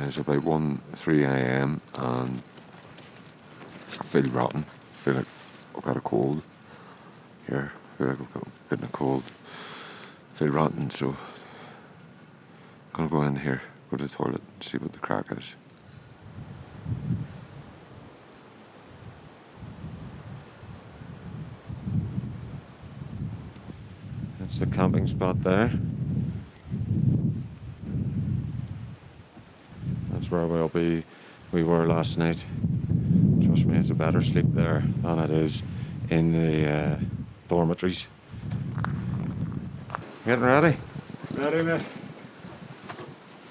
It's about 3 a.m. and I feel rotten. I feel like I've got a cold. Here, I feel like I've got getting a cold. I feel rotten, so I'm gonna go in here, go to the toilet and see what the crack is. That's the camping spot there. That's where we were last night. Trust me, it's a better sleep there than it is in the dormitories. Getting ready? Ready, mate.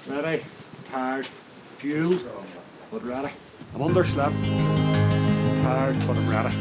Ready. Tired. Fueled, but ready. I'm underslept. Tired, but I'm ready.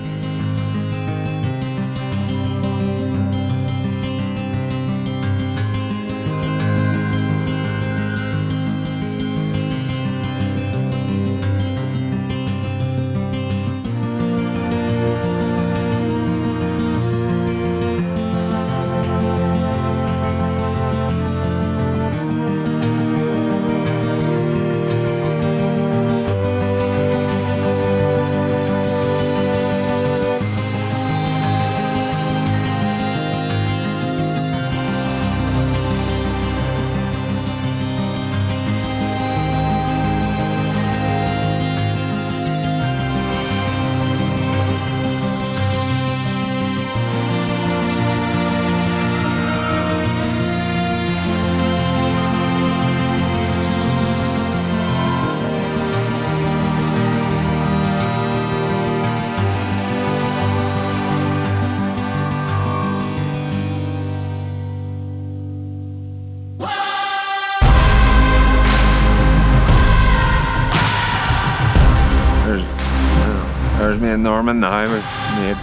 There's me and Norman now. We've made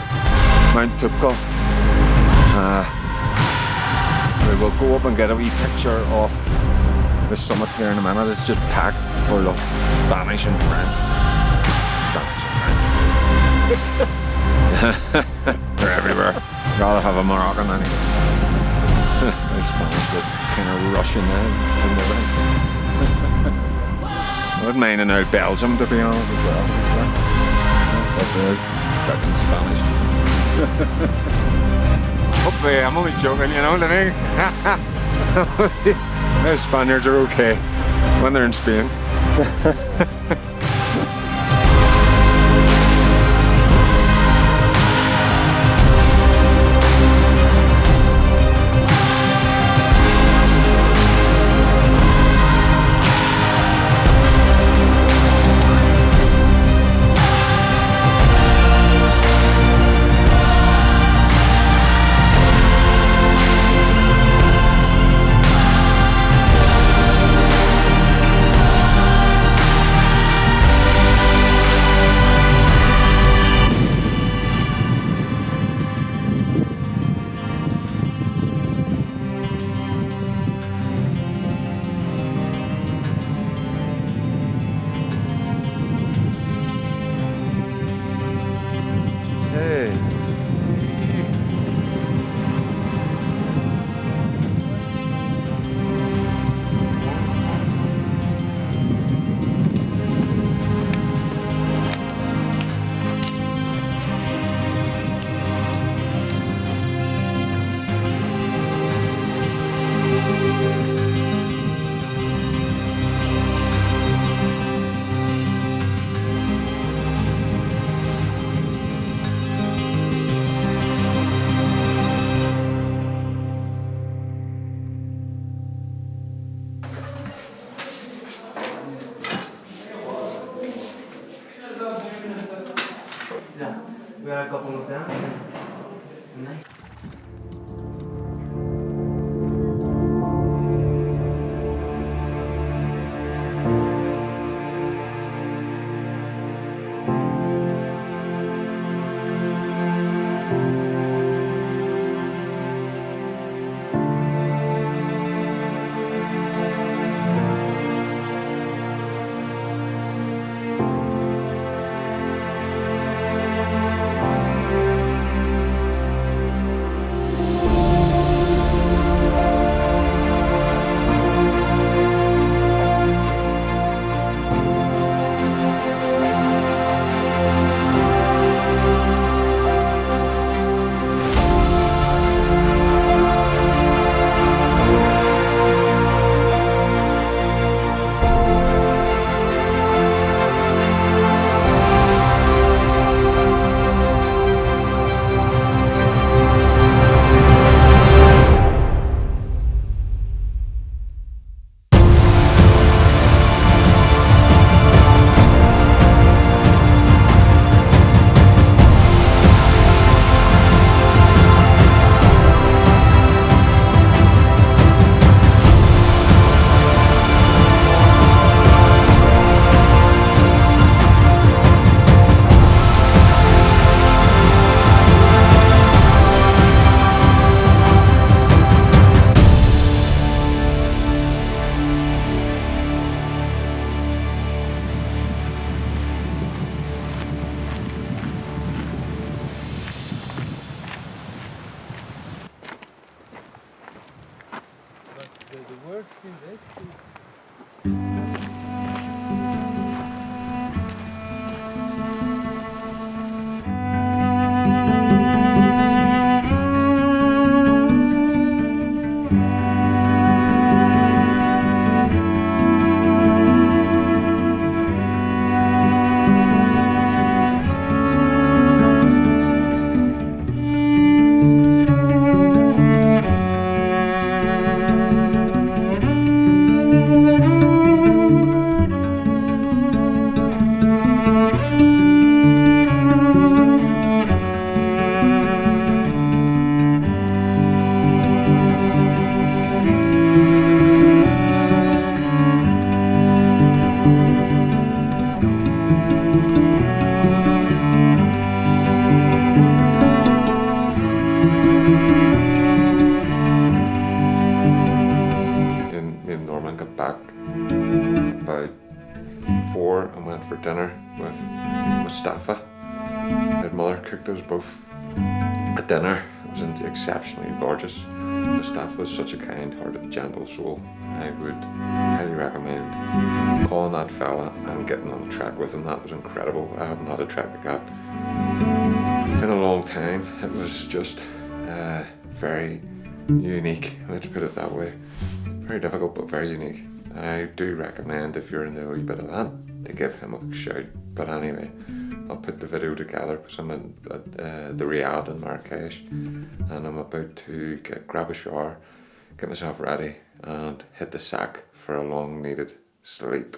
Mount Toubkal. We will go up and get a wee picture of the summit here in a minute. It's just packed full of Spanish and French. They're everywhere. I'd rather have a Moroccan than the Spanish was kind of rushing in everything. I wouldn't mind an old Belgium, to be honest, as well. But there's fucking Spanish. Hopefully, I'm only joking, you know what I mean? The Spaniards are okay when they're in Spain. Me and Norman got back about 4 and went for dinner with Mustapha. His mother cooked us both a dinner. It was exceptionally gorgeous. Mustapha was such a kind-hearted, gentle soul. I would highly recommend calling that fella and getting on a trek with him. That was incredible. I haven't had a trek like that in a long time. It was just very unique, let's put it that way. Very difficult, but very unique. I do recommend, if you're into a wee bit of that, to give him a shout. But anyway, I'll put the video together because I'm in the Riad in Marrakech, and I'm about to grab a shower, get myself ready, and hit the sack for a long needed sleep.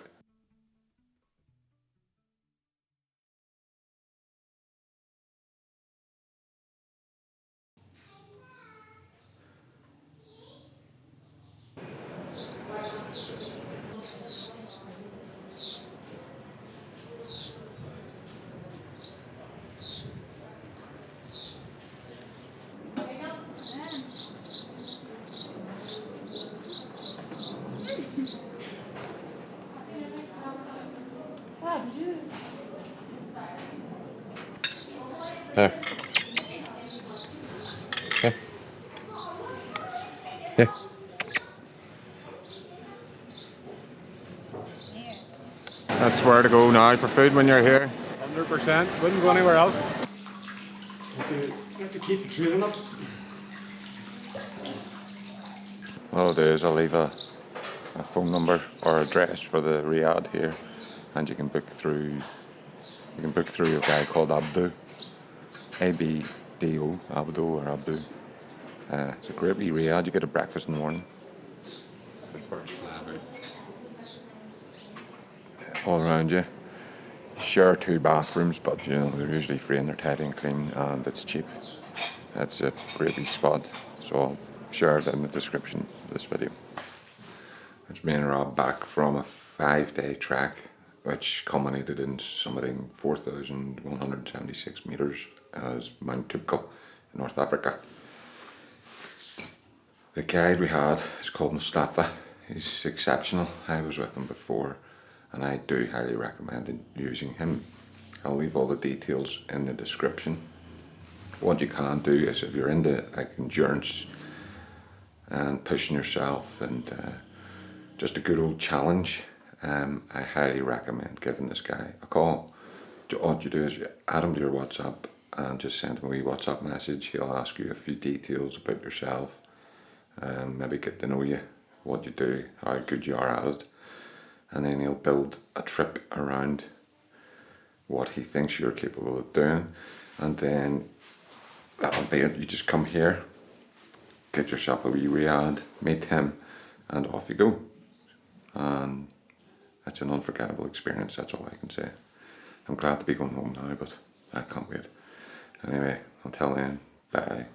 Here. Here. Here. That's where to go now for food when you're here. 100%. Wouldn't go anywhere else. Have to keep the training up. What I'll do is I'll leave a phone number or address for the Riad here, and you can book through a guy called Abdo. A-B-D-O, Abdo or Abdo. It's a great wee Riad. You get a breakfast in the morning. There's birds flying about all around you. Share 2 bathrooms, but you know they're usually free and they're tidy and clean, and it's cheap. It's a great wee spot, so I'll share it in the description of this video. It's me and Rob back from a 5-day trek, which culminated in summiting 4,176 metres as Mount Toubkal in North Africa. The guide we had is called Mustapha. He's exceptional. I was with him before, and I do highly recommend using him. I'll leave all the details in the description. What you can do is, if you're into like endurance and pushing yourself and just a good old challenge, I highly recommend giving this guy a call. All you do is you add him to your WhatsApp and just send him a wee WhatsApp message. He'll ask you a few details about yourself, maybe get to know you, what you do, how good you are at it, and then he'll build a trip around what he thinks you're capable of doing, and then that'll be it. You just come here, get yourself a wee Riad, meet him, and off you go. And it's an unforgettable experience, that's all I can say. I'm glad to be going home now, but I can't wait. Anyway, until then, bye.